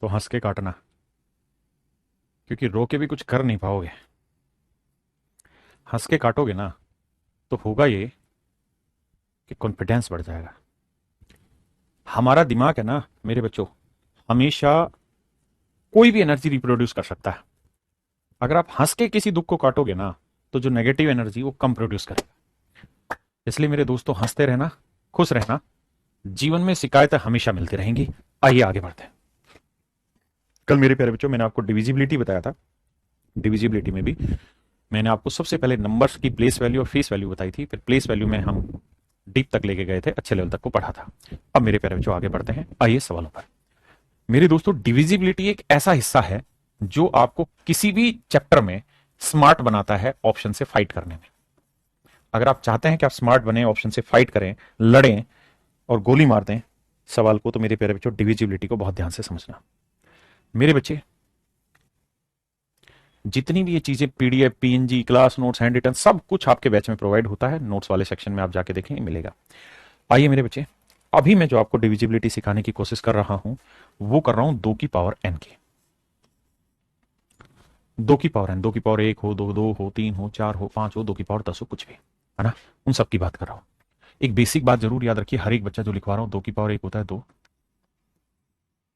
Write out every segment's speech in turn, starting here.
तो हंस के काटना, क्योंकि रो के भी कुछ कर नहीं पाओगे। हंस के काटोगे ना तो होगा ये कि कॉन्फिडेंस बढ़ जाएगा। हमारा दिमाग है ना मेरे बच्चों, हमेशा कोई भी एनर्जी रिप्रोड्यूस कर सकता है। अगर आप हंस के किसी दुख को काटोगे ना तो जो नेगेटिव एनर्जी वो कम प्रोड्यूस करेगा। इसलिए मेरे दोस्तों, हंसते रहना, खुश रहना। जीवन में शिकायतें हमेशा मिलती रहेंगी। आइए आगे बढ़ते हैं। कल मेरे प्यारे बच्चों मैंने आपको डिविजिबिलिटी बताया था। डिविजिबिलिटी में भी मैंने आपको सबसे पहले नंबर्स की प्लेस वैल्यू और फेस वैल्यू बताई थी, फिर प्लेस वैल्यू में हम डीप तक लेके गए थे, अच्छे लेवल तक को पढ़ा था। अब मेरे प्यारे बच्चों आगे बढ़ते हैं, आइए सवालों पर। मेरे दोस्तों, डिविजिबिलिटी एक ऐसा हिस्सा है जो आपको किसी भी चैप्टर में स्मार्ट बनाता है ऑप्शन से फाइट करने में। अगर आप चाहते हैं कि आप स्मार्ट बने, ऑप्शन से फाइट करें, लड़ें और गोली मार दें सवाल को, तो मेरे प्यारे बच्चों डिविजिबिलिटी को बहुत ध्यान से समझना। मेरे बच्चे, जितनी भी ये चीजें PDF, PNG, class notes, handwritten, सब कुछ आपके बैच में प्रोवाइड होता है। नोट्स वाले सेक्शन में आप जाके देखें, मिलेगा। आइए मेरे बच्चे, अभी मैं जो आपको डिविजिबिलिटी सिखाने की कोशिश कर रहा हूं वो कर रहा हूं 2 की पावर एन की। 2 की पावर एन, 2 की पावर 1 हो, 2 हो, 3 हो, 4 हो, 5 हो, 2 की पावर 10 हो, कुछ भी, है ना, उन सब की बात कर रहा हूं। एक बेसिक बात जरूर याद रखिए, हर एक बच्चा जो लिखवा रहा हूं, 2 की पावर 1 होता है 2,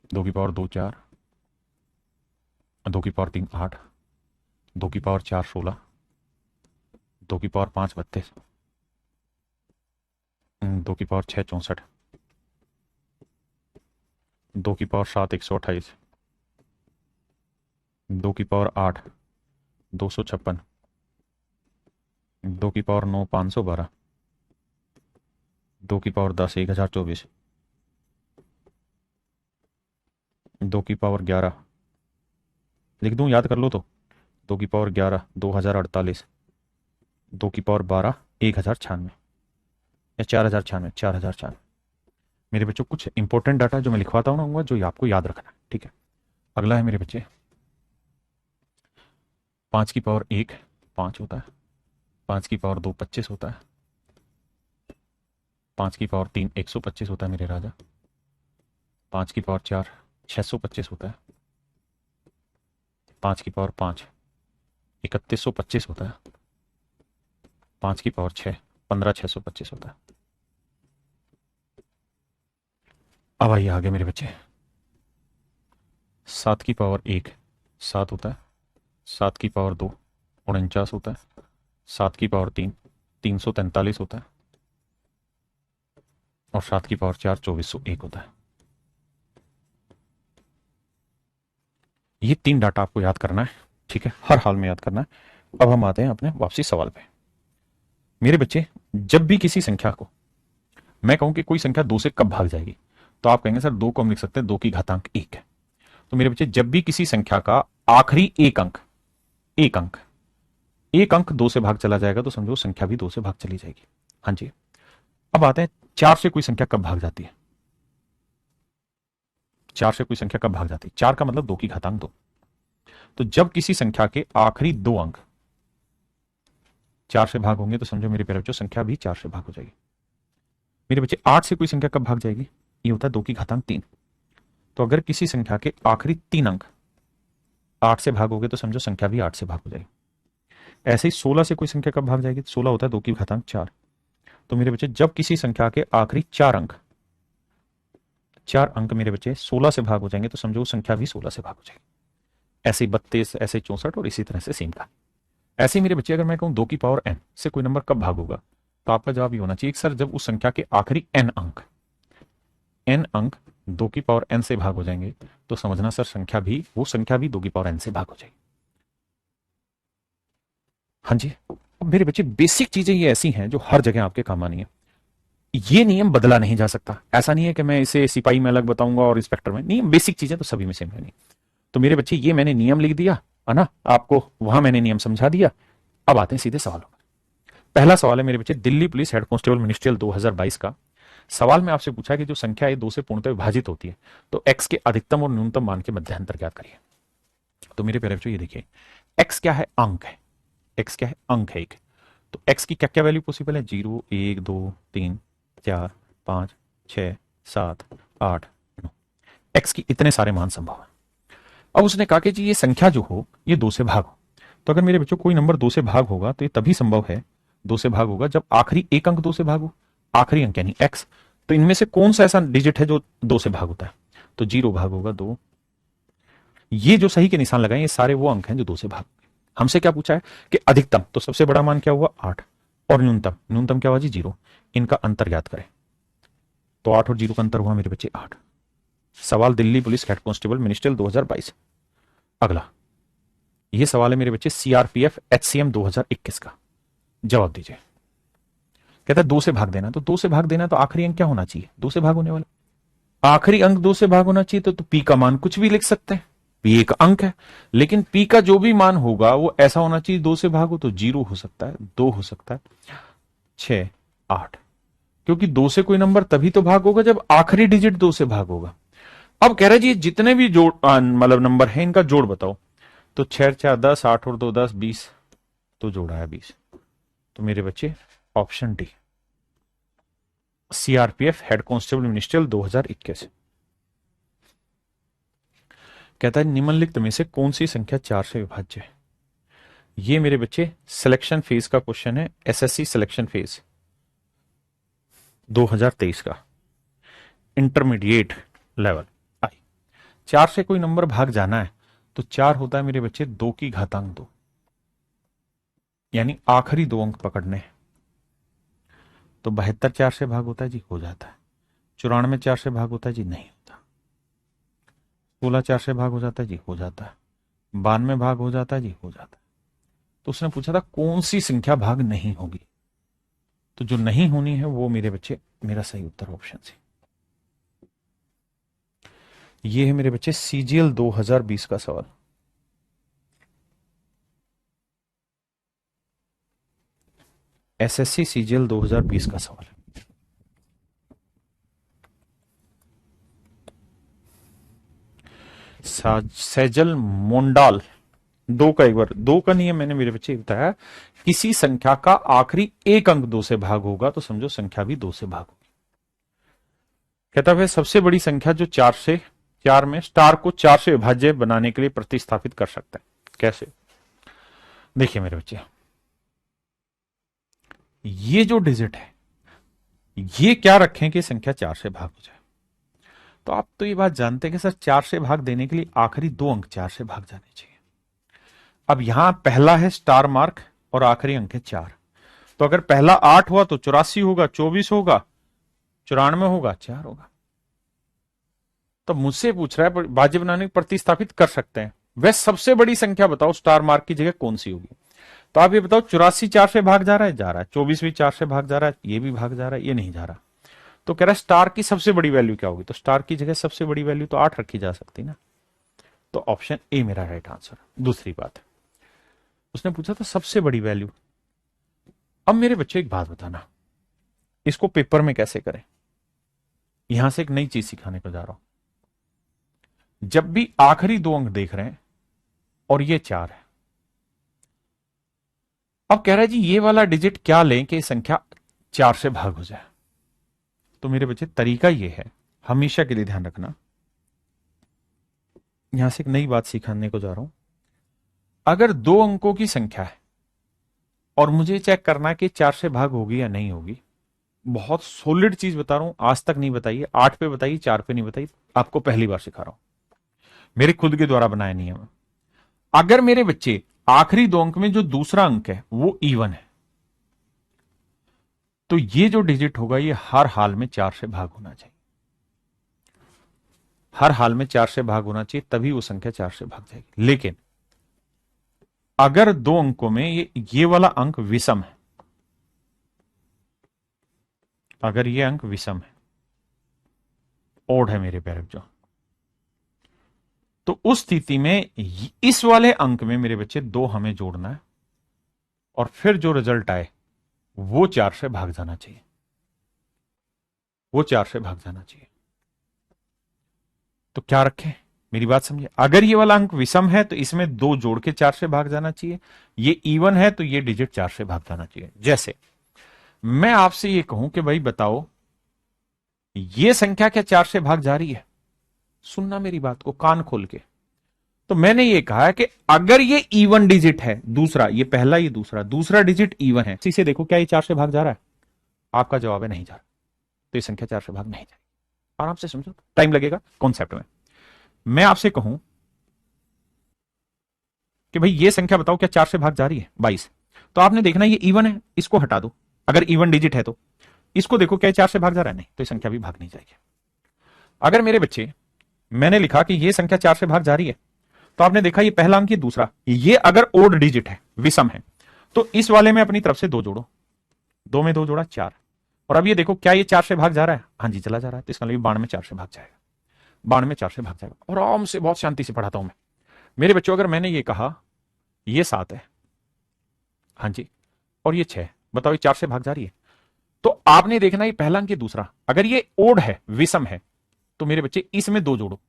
2 की पावर 2 4, 2 की पावर 3 8, 2 की पावर 4 16, 2 की पावर 5 32, 2 की पावर 6 64, 2 की पावर 7 128, 2 की पावर 8 256, 2 की पावर 9 512, 2 की पावर 10 1024, 2 की पावर 11, लिख दूं याद कर लो तो, 2 की पावर 11 2048, 2 की पावर 12 1096, या 4096, 4096। मेरे बच्चों, कुछ इंपॉर्टेंट डाटा जो मैं लिखवाता हूँ ना जो आपको याद रखना है, ठीक है। अगला है मेरे बच्चे, 5 की पावर 1 5 होता है, 5 की पावर 2 25 होता है, 5 की पावर 3 125 होता है मेरे राजा, 5 की पावर 4 625 होता है, 5 की पावर 5 3125 होता है, 5 की पावर 6 15625 होता है। अब आइए आगे मेरे बच्चे, 7 की पावर 1 7 होता है, 7 की पावर 2 49 होता है, 7 की पावर 3 343 होता है, और 7 की पावर 4 2401 होता है। ये 3 डाटा आपको याद करना है, ठीक है, हर हाल में याद करना है। अब हम आते हैं अपने वापसी सवाल पे। मेरे बच्चे, जब भी किसी संख्या को मैं कहूं कि कोई संख्या 2 से कब भाग जाएगी, तो आप कहेंगे सर 2 को हम लिख सकते हैं 2 की घातांक 1 है। तो मेरे बच्चे, जब भी किसी संख्या का आखिरी एक अंक 2 से भाग चला जाएगा तो समझो संख्या भी 2 से भाग चली जाएगी। हाँ जी। अब आते हैं 4 से कोई संख्या कब भाग जाती है। 4 से कोई संख्या कब भाग जाती है, 4 का मतलब 2 की घातांक 2। तो जब किसी संख्या के आखिरी 2 अंक 4 से भाग होंगे तो समझो मेरे प्यारे बच्चों संख्या भी 4 से भाग हो जाएगी। मेरे बच्चे, 8 से कोई संख्या कब भाग जाएगी, ये होता है 2 की घातांक 3। तो अगर किसी संख्या के आखिरी 3 अंक 8 से भागोगे तो समझो संख्या भी 8 से भाग हो जाएगी। ऐसे ही 16 से कोई संख्या कब भाग जाएगी, 16 होता है 2 की घातांक 4। तो मेरे बच्चे, जब किसी संख्या के आखिरी 4 अंक मेरे बच्चे 16 से भाग हो जाएंगे तो समझो संख्या भी 16 से भाग हो जाएगी। ऐसे 32, ऐसे 64 और इसी तरह से सेम का। ऐसे ही मेरे बच्चे, अगर मैं कहूं 2 की पावर n से कोई नंबर कब भाग होगा, तो आपका जवाब ये होना चाहिए सर जब उस संख्या के आखिरी n अंक 2 की पावर n से भाग हो जाएंगे तो समझना सर वो संख्या भी 2 की पावर n से भाग हो जाएगी। हाँ जी। अब मेरे बच्चे, बेसिक चीजें ये ऐसी हैं जो हर जगह आपके काम आनी है। ये नियम बदला नहीं जा सकता। ऐसा नहीं है कि मैं इसे सिपाही में अलग बताऊंगा और इंस्पेक्टर में, नहीं, बेसिक चीजें तो सभी में सेम है। नहीं तो मेरे बच्चे, ये मैंने नियम लिख दिया है ना, आपको वहां मैंने नियम समझा दिया। अब आते हैं सीधे सवालों पर। पहला सवाल है मेरे बच्चे, Delhi police head constable ministerial 2022 का। सवाल में आपसे पूछा कि जो संख्या है 2 से पूर्णतः विभाजित होती है तो x के अधिकतम और न्यूनतम मान के मध्य अंतर ज्ञात करिए। तो मेरे प्यारे बच्चों, ये देखिए, x क्या है, अंक है। x क्या है, अंक है एक। तो x की क्या क्या वैल्यू पॉसिबल है, 0 1 2 3 4 5 6 7 8 9। x की इतने सारे मान संभव है। अब उसने कहा कि जी ये संख्या जो हो ये 2 से भाग हो। तो अगर मेरे बच्चों कोई नंबर 2 से भाग होगा तो ये तभी संभव है 2 से भाग होगा जब आखिरी एक अंक 2 से भाग हो, आखिरी अंक यानी x। तो इनमें से कौन सा ऐसा डिजिट है जो 2 से भाग होता है? तो 0 भाग होगा 2। ये जो सही के निशान लगाए ये सारे वो अंक हैं जो 2 से भाग। हमसे क्या पूछा है कि अधिकतम, तो सबसे बड़ा मान क्या हुआ 8, और न्यूनतम, न्यूनतम क्या हुआ जी 0। इनका अंतर ज्ञात करें। तो 8 और 0 का अंतर हुआ मेरे बच्चे 8। सवाल Delhi police head constable ministerial 2022। अगला ये सवाल है मेरे बच्चे सीआरपीएफ एचसीएम 2021 का। जवाब दीजिए। कहता है 2 से भाग देना, तो 2 से भाग देना तो आखिरी अंक क्या होना चाहिए? 2 से भाग होने वाला आखिरी अंक 2 से भाग होना चाहिए। तो पी का मान कुछ भी लिख सकते हैं, पी एक अंक है, लेकिन पी का जो भी मान होगा वो ऐसा होना चाहिए 2 से भाग हो। तो 0 हो सकता है, 2 हो सकता है, 6, 8, क्योंकि 2 से कोई नंबर तभी तो भाग होगा जब आखिरी डिजिट 2 से भाग होगा। अब कह रहे जी जितने भी जोड़ मतलब नंबर है इनका जोड़ बताओ। तो 6 4 10, 8 और 2 10, 20। तो जोड़ा है 20। तो मेरे बच्चे option D CRPF head constable ministerial 2021। कहता है निम्नलिखित में से कौन सी संख्या 4 से विभाज्य है? ये मेरे बच्चे सिलेक्शन फेज का क्वेश्चन है, एसएससी सिलेक्शन फेज 2023 का, इंटरमीडिएट लेवल आई। 4 से कोई नंबर भाग जाना है तो 4 होता है मेरे बच्चे 2 की घातांक 2, यानी आखिरी 2 अंक पकड़ने हैं। तो 72 4 से भाग होता है जी, हो जाता है। 94 4 से भाग होता है जी, नहीं होता। 16 4 से भाग हो जाता है जी, हो जाता है। 92 भाग हो जाता है जी, हो जाता है। तो उसने पूछा था कौन सी संख्या भाग नहीं होगी, तो जो नहीं होनी है वो मेरे बच्चे, मेरा सही उत्तर ऑप्शन सी। ये है मेरे बच्चे सीजीएल 2020 का सवाल। एसएससी सीजीएल 2020 का सवाल है। सैजल मोंडाल, 2 का एक बार 2 का नियम मैंने मेरे बच्चे बताया, किसी संख्या का आखिरी एक अंक 2 से भाग होगा तो समझो संख्या भी 2 से भाग होगी। कहता है सबसे बड़ी संख्या जो 4 में स्टार को 4 से विभाज्य बनाने के लिए प्रतिस्थापित कर सकते हैं। कैसे? देखिए मेरे बच्चे, ये जो डिजिट है ये क्या रखें कि संख्या 4 से भाग हो जाए? तो आप तो ये बात जानते हैं कि सर 4 से भाग देने के लिए आखिरी 2 अंक 4 से भाग जाने चाहिए। अब यहां पहला है स्टार मार्क और आखिरी अंक है 4। तो अगर पहला 8 हुआ तो 84 होगा, 24 होगा, 94 होगा, 4 होगा। तो मुझसे पूछ रहा है भाज्य बनाने को प्रतिस्थापित कर सकते हैं, वह सबसे बड़ी संख्या बताओ स्टार मार्क की जगह कौन सी होगी? तो आप ये बताओ 84 4 से भाग जा रहा है, जा रहा है। 24 भी 4 से भाग जा रहा है, ये भी भाग जा रहा है, ये नहीं जा रहा। तो कह रहा है स्टार की सबसे बड़ी वैल्यू क्या होगी? तो स्टार की जगह सबसे बड़ी वैल्यू तो 8 रखी जा सकती ना। तो ऑप्शन ए मेरा राइट आंसर। दूसरी बात, उसने पूछा था सबसे बड़ी वैल्यू। अब मेरे बच्चे एक बात बताना, इसको पेपर में कैसे करें? यहां से एक नई चीज सिखाने को जा रहा हूं। जब भी आखिरी 2 अंक देख रहे हैं और ये 4 है, अब कह रहा है जी ये वाला डिजिट क्या लें कि संख्या 4 से भाग हो जाए? तो मेरे बच्चे तरीका ये है, हमेशा के लिए ध्यान रखना, यहां से एक नई बात सिखाने को जा रहा हूं। अगर 2 अंकों की संख्या है और मुझे चेक करना है कि 4 से भाग होगी या नहीं होगी, बहुत सॉलिड चीज बता रहा हूं, आज तक नहीं बताई है, 8 पे बताइए, 4 पे नहीं बताई, आपको पहली बार सिखा रहा हूं, मेरे खुद के द्वारा बनाया नियम। अगर मेरे बच्चे आखिरी 2 अंक में जो दूसरा अंक है वो इवन है, तो ये जो डिजिट होगा ये हर हाल में 4 से भाग होना चाहिए। हर हाल में 4 से भाग होना चाहिए, तभी वो संख्या 4 से भाग जाएगी। लेकिन अगर 2 अंकों में ये वाला अंक विषम है, अगर ये अंक विषम है, ओड है मेरे प्यारे बच्चों, तो उस स्थिति में इस वाले अंक में मेरे बच्चे 2 हमें जोड़ना है और फिर जो रिजल्ट आए वो 4 से भाग जाना चाहिए, वो 4 से भाग जाना चाहिए। तो क्या रखें, मेरी बात समझिए। अगर ये वाला अंक विषम है तो इसमें 2 जोड़ के 4 से भाग जाना चाहिए, ये इवन है तो ये डिजिट 4 से भाग जाना चाहिए। जैसे मैं आपसे ये कहूं कि भाई बताओ ये संख्या क्या 4 से भाग जा रही है? सुनना मेरी बात को कान खोल के। तो मैंने ये कहा है कि अगर ये इवन डिजिट है, दूसरा, ये पहला, ये दूसरा, दूसरा डिजिट इवन है, इसी से देखो क्या ये 4 से भाग जा रहा है? आपका जवाब है नहीं जा रहा, तो ये संख्या 4 से भाग नहीं जाएगी। आराम से समझो, टाइम लगेगा कॉन्सेप्ट में। मैं आपसे कहूं कि भाई ये संख्या बताओ क्या 4 से भाग जा रही है? 22। तो आपने देखना ये इवन है, इसको हटा दो, अगर इवन डिजिट है तो। इसको देखो क्या 4 से भाग जा रहा है? नहीं, तो ये संख्या भी भाग नहीं जाएगी। अगर मेरे बच्चे, मैंने लिखा कि ये संख्या 4 से भाग जा रही है, तो आपने देखा ये पहला अंक, ये दूसरा, ये अगर ओड डिजिट है, विषम है, तो इस वाले में अपनी तरफ से 2 जोड़ो, 2 में 2 जोड़ा 4। और अब ये देखो क्या ये 4 से भाग जा रहा है? हाँ जी चला जा रहा है, तो इसका मतलब 92 में 4 से भाग जाएगा, 92 में 4 से भाग जाएगा। और आराम से बहुत शांति से पढ़ाता हूं मैं मेरे बच्चों। अगर मैंने ये कहा ये 7 है, हाँ जी, और ये 6, बताओ ये 4 से भाग जा रही है? तो आपने देखना ये पहला अंक, ये दूसरा, अगर ये ओड है, विषम है, तो मेरे बच्चे इसमें 2 जोड़ो,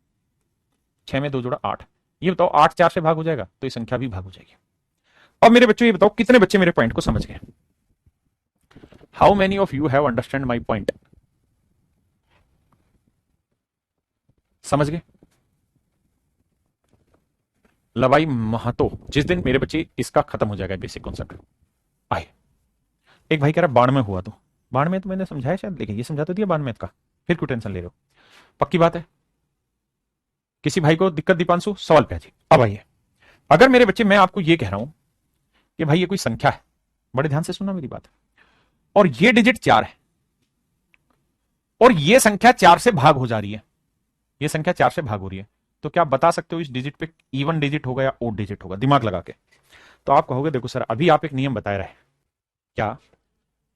6 में 2 जोड़ा 8, ये बताओ 8 4 से भाग हो जाएगा? तो ये संख्या भी भाग हो जाएगी। अब मेरे बच्चों ये बताओ कितने बच्चे मेरे पॉइंट को समझ गए? How many of you have understand my point? समझ गए? लवाई महतो, जिस दिन मेरे बच्चे इसका खत्म हो जाएगा बेसिक कॉन्सेप्ट। आए, एक भाई कह रहा बाढ़ में हुआ, तो बाढ़ में तो मैंने समझाया शायद, लेकिन ये समझा तो दिया बाढ़ में का, फिर क्यों टेंशन ले रहे हो? पक्की बात है? किसी भाई को दिक्कत? दीपांशु सवाल पे जी। अब आइए, अगर मेरे बच्चे मैं आपको ये कह रहा हूं कि भाई ये कोई संख्या है, बड़े ध्यान से सुनना मेरी बात, और ये डिजिट 4 है, और ये संख्या 4 से भाग हो जा रही है, ये संख्या 4 से भाग हो रही है, तो क्या आप बता सकते हो इस डिजिट पे इवन डिजिट होगा या ओड डिजिट होगा? दिमाग लगा के। तो आप कहोगे देखो सर अभी आप एक नियम बताए रहे, क्या?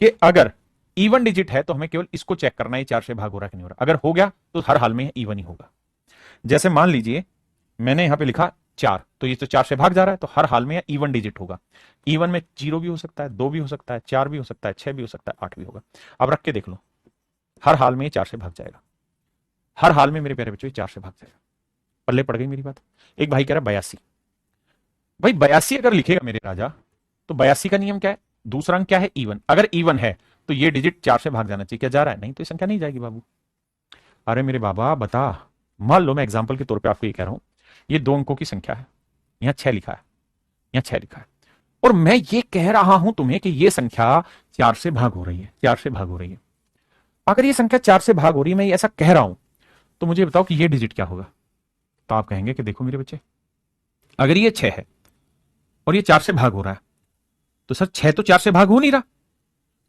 कि अगर इवन डिजिट है तो हमें केवल इसको चेक करना है 4 से भाग हो रहा है कि नहीं हो रहा। अगर हो गया तो हर हाल में इवन ही होगा। जैसे मान लीजिए मैंने यहां पे लिखा 4, तो ये तो 4 से भाग जा रहा है, तो हर हाल में इवन डिजिट होगा। इवन में 0 भी हो सकता है, 2 भी हो सकता है, 4 भी हो सकता है, 6 भी हो सकता है, 8 भी होगा। अब रख के देख लो, हर हाल में 4 से भाग जाएगा, हर हाल में मेरे प्यारे बच्चों 4 से भाग जाएगा। पल्ले पड़ गई मेरी बात? एक भाई कह रहा 82, भाई 82 अगर लिखेगा मेरे राजा, तो 82 का नियम क्या है? दूसरा अंक क्या है? इवन। अगर इवन है तो ये डिजिट 4 से भाग जाना चाहिए, क्या जा रहा है? नहीं, तो ये संख्या नहीं जाएगी बाबू। अरे मेरे बाबा बता, मान लो मैं एग्जाम्पल के तौर पे आपको ये कह रहा हूं, ये 2 अंकों की संख्या है, यहां 6 लिखा है, यहां 6 लिखा है, और मैं ये कह रहा हूं तुम्हें कि ये संख्या 4 से भाग हो रही है, 4 से भाग हो रही है। अगर ये संख्या 4 से भाग हो रही है, मैं ऐसा कह रहा हूं, तो मुझे बताओ कि ये डिजिट क्या होगा? तो आप कहेंगे कि देखो मेरे बच्चे, अगर ये 6 है और ये 4 से भाग हो रहा है, तो सर 6 तो 4 से भाग हो नहीं रहा,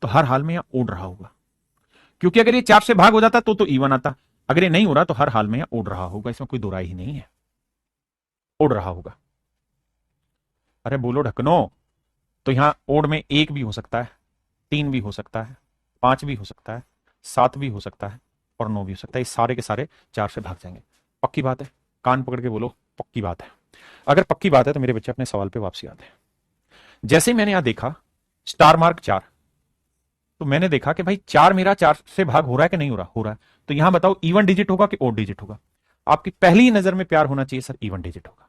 तो हर हाल में यहां ओड रहा होगा, क्योंकि अगर ये 4 से भाग हो जाता तो इवन आता, अगर ये नहीं हो रहा तो हर हाल में यहां ओड रहा होगा, इसमें कोई दो राय ही नहीं है, ओड रहा होगा। अरे बोलो ढकनो, तो यहां ओड में 1 भी हो सकता है, 3 भी हो सकता है, 5 भी हो सकता है, 7 भी हो सकता है, और 9 भी हो सकता है। ये सारे के सारे 4 से भाग जाएंगे। पक्की बात है? कान पकड़ के बोलो पक्की बात है। अगर पक्की बात है तो मेरे बच्चे अपने सवाल पे वापसी आते हैं। जैसे ही मैंने यहां देखा स्टार मार्क 4, तो मैंने देखा कि भाई 4 मेरा 4 से भाग हो रहा है कि नहीं हो रहा? हो रहा है। तो यहां बताओ इवन डिजिट होगा कि ओड डिजिट होगा? आपकी पहली नजर में प्यार होना चाहिए सर, इवन डिजिट होगा।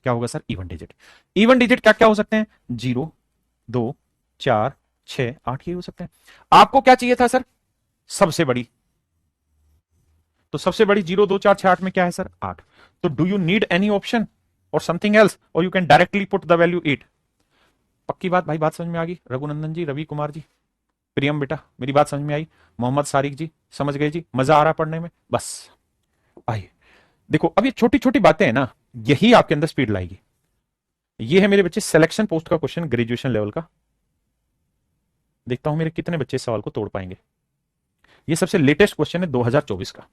क्या होगा sir? Even digit. Even digit क्या क्या हो सकते हैं? 0, 2, 4, 6, 8 ये हो सकते हैं। आपको क्या चाहिए था सर? सबसे बड़ी। तो सबसे बड़ी 0, 2, 4, 6, 8 में क्या है सर? 8। तो do you need any option और समथिंग एल्स, और you can directly put the value 8? पक्की बात भाई? बात समझ में आ गई? रघुनंदन जी, रवि कुमार जी, प्रियम बेटा, मेरी बात समझ में आई? मोहम्मद सारिक जी, समझ गए जी? मजा आ रहा पढ़ने में? बस आइए देखो, अब ये छोटी छोटी बातें हैं ना, यही आपके अंदर स्पीड लाएगी। ये है मेरे बच्चे सिलेक्शन पोस्ट का क्वेश्चन, ग्रेजुएशन लेवल का। देखता हूं मेरे कितने बच्चे इस सवाल को तोड़ पाएंगे। ये सबसे लेटेस्ट क्वेश्चन है 2024 का।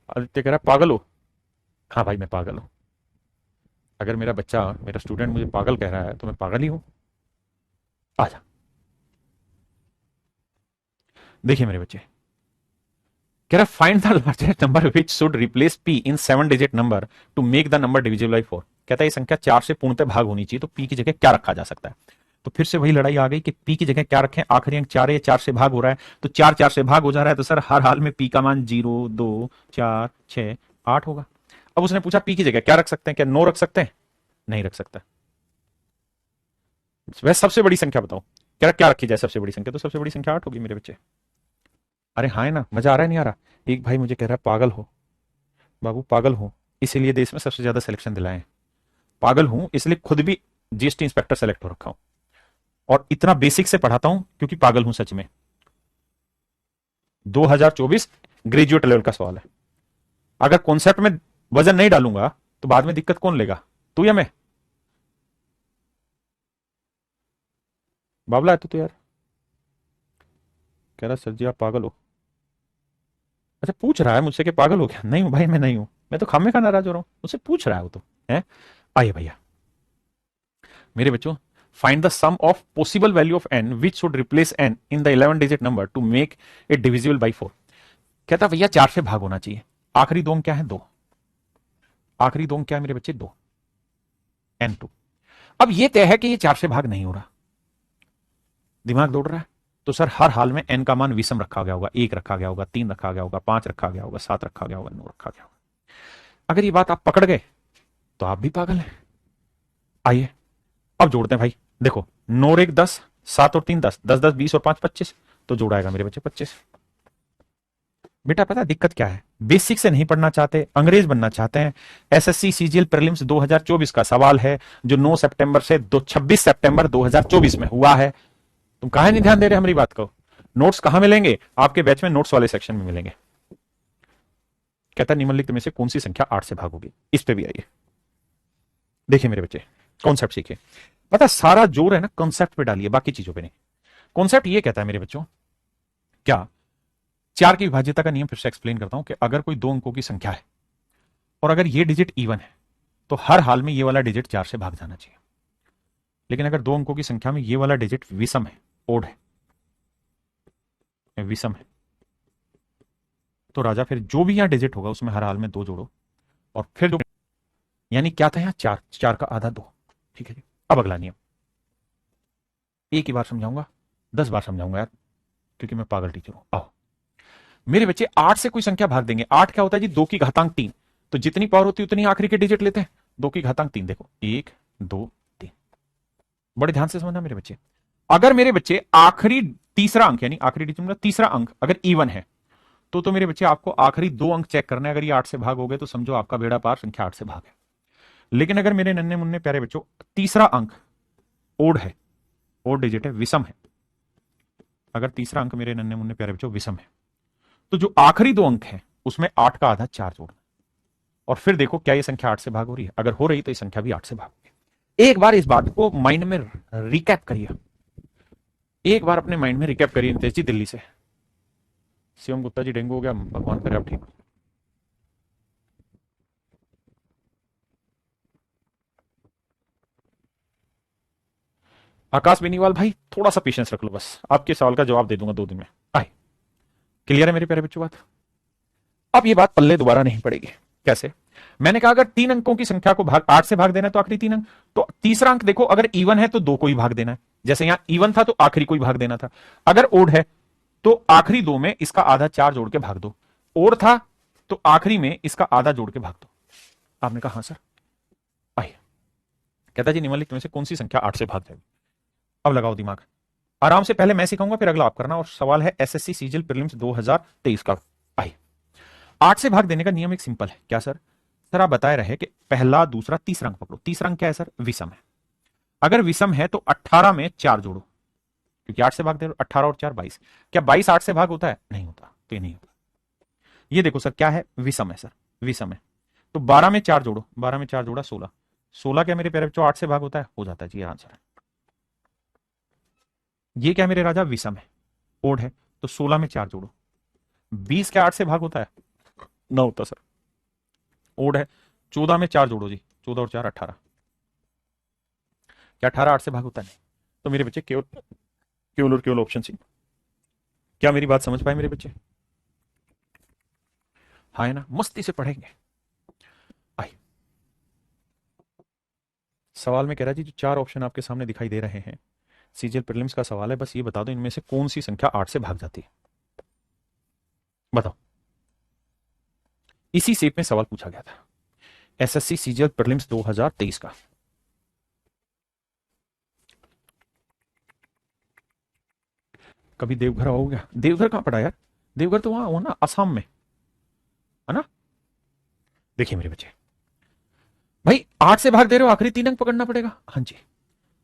आदित्य कह रहा पागल हो? हाँ भाई मैं पागल हूं। अगर मेरा बच्चा, मेरा स्टूडेंट मुझे पागल कह रहा है तो मैं पागल ही हूं। आजा, देखिए मेरे बच्चे, कह रहा find the largest number which should replace P in 7 digit number to make the number divisible by 4। कहता है ये संख्या 4 से पूर्णतः भाग होनी चाहिए, तो पी की जगह क्या रखा जा सकता है? तो फिर से वही लड़ाई आ गई कि पी की जगह क्या रखें? आखिरी अंक 4 है, 4 से भाग हो रहा है, तो 4 4 से भाग हो जा रहा है, तो सर हर हाल में पी का मान 0, 2, 4, 6, 8 होगा। अब उसने पूछा पी की जगह क्या रख सकते हैं? क्या 9 रख सकते हैं? नहीं रख सकता। वह सबसे बड़ी संख्या बताओ, क्या रखी जाए सबसे बड़ी संख्या? तो सबसे बड़ी संख्या 8 होगी मेरे बच्चे। अरे हाँ है ना? मजा आ रहा है नहीं आ रहा? एक भाई मुझे कह रहा है पागल हो बाबू, पागल हो, इसीलिए देश में सबसे ज्यादा सिलेक्शन दिलाए हैं। पागल हूं इसलिए खुद भी जीएसटी इंस्पेक्टर सेलेक्ट हो रखा हूं, और इतना बेसिक से पढ़ाता हूं क्योंकि पागल हूं सच में। 2024 ग्रेजुएट लेवल का सवाल है। अगर कॉन्सेप्ट में वजन नहीं डालूंगा तो बाद में दिक्कत कौन लेगा, तू या मैं? बाबला है तो यार कह रहा सर जी आप पागल हो। अच्छा पूछ रहा है मुझसे कि पागल हो क्या? नहीं हूं भाई, मैं नहीं हूं, मैं तो खामे खा नाराज हो रहा हूं, मुझसे पूछ रहा है वो तो है। आइए भैया मेरे बच्चों, find the sum of possible value of n which should replace n in the 11 digit number to make it divisible by 4। कहता भैया 4 से भाग होना चाहिए। आखिरी दो अंक क्या है? 2। आखिरी दो अंक क्या है मेरे बच्चे? 2, n2। अब ये तय है कि ये 4 से भाग नहीं हो रहा, दिमाग दौड़ रहा है, तो सर हर हाल में n का मान विषम रखा गया होगा, 1 रखा गया होगा, 3 रखा गया होगा, 5 रखा गया होगा, 7 रखा गया होगा, 9 रखा गया होगा। अगर ये बात आप पकड़ गए तो आप भी पागल हैं। आइए अब जोड़ते हैं भाई, देखो 9 और 1 10, 7 और 3 10, 10 10 20 और 5 25, तो जोड़ा आएगा मेरे बच्चे 25। बेटा पता दिक्कत क्या है? बेसिक से नहीं पढ़ना चाहते, अंग्रेज बनना चाहते हैं। एसएससी सीजीएल प्रीलिम्स 2024 का सवाल है जो 9 सितंबर से 26 सितंबर 2024 में हुआ है। तुम काहे नहीं ध्यान दे रहे हमारी बात को? नोट्स कहां मिलेंगे? आपके बैच में नोट्स वाले सेक्शन में मिलेंगे। कहता निम्नलिखित में से कौन सी संख्या 8 से भागोगी? इस पे भी आइए, देखिए मेरे बच्चे कॉन्सेप्ट सीखे। पता सारा जोर है ना कॉन्सेप्ट पे डालिए, बाकी चीजों पे नहीं। कॉन्सेप्ट ये कहता है मेरे बच्चों, क्या 4 की विभाज्यता का नियम फिर से एक्सप्लेन करता हूं कि अगर कोई 2 अंकों की संख्या है और अगर ये डिजिट इवन है तो हर हाल में ये वाला डिजिट 4 से भाग जाना चाहिए। लेकिन अगर 2 अंकों की संख्या में ये वाला डिजिट विषम है, ओड है, विषम है, तो राजा फिर जो भी यहां डिजिट होगा उसमें हर हाल में 2 जोड़ो, और फिर जो यानी क्या था यहां 4, 4 का आधा 2। ठीक है जी। अब अगला नियम एक ही बार समझाऊंगा, 10 बार समझाऊंगा यार, क्योंकि मैं पागल टीचर हूं। आओ मेरे बच्चे 8 से कोई संख्या भाग देंगे। 8 क्या होता है जी? 2 की घातांक 3, तो जितनी पावर होती है उतनी आखिरी के डिजिट लेते हैं। 2 की घातांक 3, देखो 1 2 3। बड़े ध्यान से समझना मेरे बच्चे, अगर मेरे बच्चे आखिरी तीसरा अंक यानी आखिरी डिजिट मतलब तीसरा अंक अगर इवन है तो मेरे बच्चे आपको आखिरी 2 अंक चेक करने हैं। अगर ये 8 से भाग हो गए तो समझो आपका बेड़ा पार, संख्या 8 से भाग है। लेकिन अगर मेरे नन्हे मुन्ने प्यारे बच्चों तीसरा अंक ओड है, ओड डिजिट है, विषम है, अगर तीसरा अंक मेरे नन्हे मुन्ने प्यारे बच्चों विषम है, तो जो आखिरी 2 अंक है उसमें 8 का आधा 4 जोड़ना, और फिर देखो क्या ये संख्या 8 से भाग हो रही है। अगर हो रही तो ये संख्या भी 8 से भाग होगी। एक बार इस बात को माइंड में रिकैप करिए, एक बार अपने माइंड में रिकैप करिए। नितेश जी दिल्ली से, शिवम गुप्ता जी डेंगू हो गया, भगवान करे आप ठीक हो। आकाश बेनीवाल भाई थोड़ा सा पेशेंस रख लो, बस आपके सवाल का जवाब दे दूंगा 2 दिन में। आए क्लियर है मेरे प्यारे बच्चों बात? अब ये बात पल्ले दोबारा नहीं पड़ेगी। कैसे? मैंने कहा अगर 3 अंकों की संख्या को भाग 8 से भाग देना है तो आखिरी 3 अंक, तो तीसरा अंक देखो अगर इवन है तो 2 को ही भाग देना है। जैसे यहां इवन था तो आखिरी को ही भाग देना था। अगर ओड है तो आखिरी 2 में इसका आधा 4 जोड़ के भाग दो। ओड था तो आखिरी में इसका आधा जोड़ के भाग दो। आपने कहा हाँ सर। आइए कहता जी निम्नलिखित में से कौन सी संख्या 8 से भाग जाएगी? अब लगाओ दिमाग आराम से, पहले मैं सिखाऊंगा फिर अगला आप करना, और सवाल है एसएससी सीजीएल प्रीलिम्स 2023 का। आइए 8 से भाग देने का नियम एक सिंपल है। क्या सर? सर आप बताए रहे कि पहला दूसरा तीसरा अंक पकड़ो। तीसरा अंक क्या है सर? विषम है। अगर विषम है तो 18 में 4 जोड़ो, क्योंकि 8 से भाग दे रहे हो, 18 और 4 22। क्या 22 8 से भाग होता है? नहीं होता, तो ये नहीं होता। ये देखो सर क्या है? विषम है सर, विषम है, तो 12 में 4 जोड़ो, 12 में 4 जोड़ा 16। 16 क्या मेरे प्यारे बच्चों 8 से भाग होता है? हो जाता है जी, ये आंसर है। ये क्या मेरे राजा? विषम है, ओड है, तो 16 में 4 जोड़ो। 20 क्या 8 से भाग होता है? ना होता सर, ओड है। 14 में 4 जोड़ो जी, 14 और 4 18। क्या 18 8 से भाग होता है? नहीं। तो मेरे बच्चे केवल केवल और केवल ऑप्शन सी। क्या मेरी बात समझ पाए मेरे बच्चे? हाँ है ना, मस्ती से पढ़ेंगे। आई सवाल में कह रहा जी जो 4 ऑप्शन आपके सामने दिखाई दे रहे हैं, सीजीएल प्रीलिम्स का सवाल है, बस ये बता दो इनमें से कौन सी संख्या 8 से भाग जाती है? बताओ। इसी सेप में सवाल पूछा गया था एसएससी सीजीएल प्रीलिम्स 2023 का। कभी देवघर आओ गया? देवघर कहां पड़ा यार? देवघर तो वहां हो ना, असम में है ना। देखिए मेरे बच्चे भाई 8 से भाग दे रहे हो, आखिरी 3 अंक पकड़ना पड़ेगा। हाँ जी,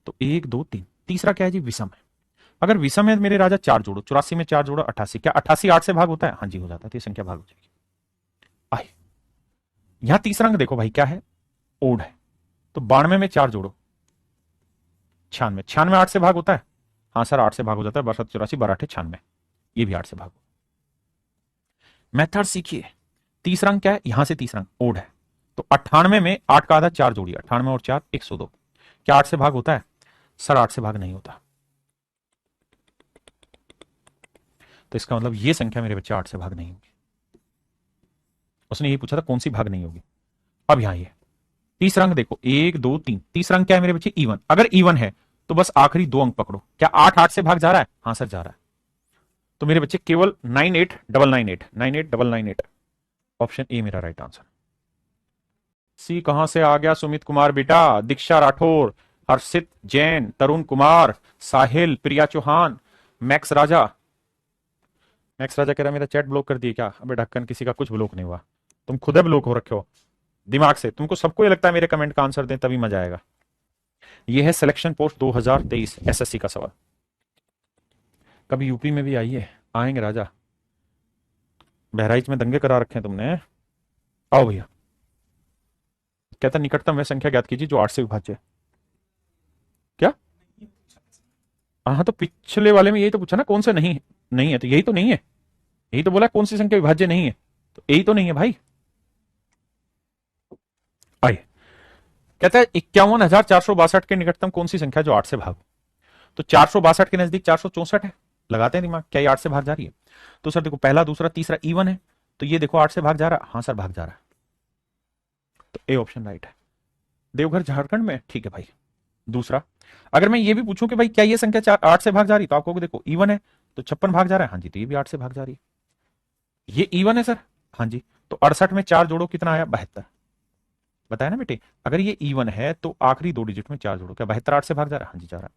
तो 1 2 3। तीसरा क्या है जी, विषम है। अगर विषम है मेरे राजा 4 जोड़ो, 84 में 4 जोड़ो 88। क्या 88 8 से भाग होता है? हाँ जी हो जाता है, तो ये संख्या भाग हो जाएगी। आए, यहां तीसरा अंक देखो भाई क्या है, ओड है। तो 92 में 4 जोड़ो 96। 96 8 से भाग होता है? हाँ सर 8 से भाग हो जाता है। 62 84 12 96, ये भी 8 से भाग। मेथड सीखिए। तीसरा अंक क्या है, यहां से तीसरा अंक ओड है। तो 98 में 8 का आधा 4 जोड़िए, 98 और 4 102। क्या 8 से भाग होता है? सर 8 से भाग नहीं होता। तो इसका मतलब ये संख्या मेरे बच्चे 8 से भाग नहीं होगी। उसने ये पूछा था कौन सी भाग नहीं होगी। अब यहां ये तीसरा अंक देखो 1 2 3। तीसरा अंक क्या है मेरे बच्चे, इवन। अगर इवन है तो बस आखिरी 2 अंक पकड़ो। क्या 8 8 से भाग जा रहा है? हाँ सर जा रहा है। तो मेरे बच्चे केवल 98998 98998, ऑप्शन ए मेरा राइट आंसर। सी कहां से आ गया सुमित कुमार बेटा? दीक्षा राठौर, हर्षित जैन, तरुण कुमार, साहिल, प्रिया चौहान, मैक्स राजा। मैक्स राजा कह रहा मेरा चैट ब्लॉक कर दिए क्या? अबे ढक्कन, किसी का कुछ ब्लॉक नहीं हुआ, तुम खुद ब्लॉक हो रखे हो दिमाग से। तुमको सबको ये लगता है मेरे कमेंट का आंसर दें तभी मजा आएगा। ये है सिलेक्शन पोस्ट 2023 एसएससी का सवाल। कभी यूपी में भी आइए। आएंगे राजा, बहराइच में दंगे करा रखे हैं तुमने। आओ भैया। कहता निकटतम वह संख्या ज्ञात कीजिए जो 8 से विभाज्य है। क्या? हाँ तो पिछले वाले में यही तो पूछा ना, कौन सा नहीं है? नहीं है तो यही तो नहीं है। यही तो बोला कौन सी संख्या विभाज्य नहीं है, तो यही तो नहीं है भाई। आइए, कहता है 51,462 के निकटतम कौन सी संख्या जो 8 से भाग। तो 462 के नजदीक 464 है। लगाते हैं दिमाग, क्या ये 8 से भाग जा रही है? तो सर देखो पहला दूसरा तीसरा इवन है, तो ये देखो 8 से भाग जा रहा है। हाँ सर भाग जा रहा है, तो ए ऑप्शन राइट है। देवघर झारखंड में, ठीक है भाई। दूसरा, अगर मैं ये भी पूछूं कि भाई क्या ये संख्या 8 से भाग जा रही, तो आपको देखो इवन है तो 56 भाग जा रहा है। हाँ जी, तो ये भी 8 से भाग जा रही है। ये इवन है सर। हाँ जी, तो 68 में 4 जोड़ो कितना आया? 72। बताया ना बेटे, अगर ये इवन है तो आखिरी 2 डिजिट में 4 जोड़ो। क्या 72 8 से भाग जा रहा है? हाँ जी जा रहा है।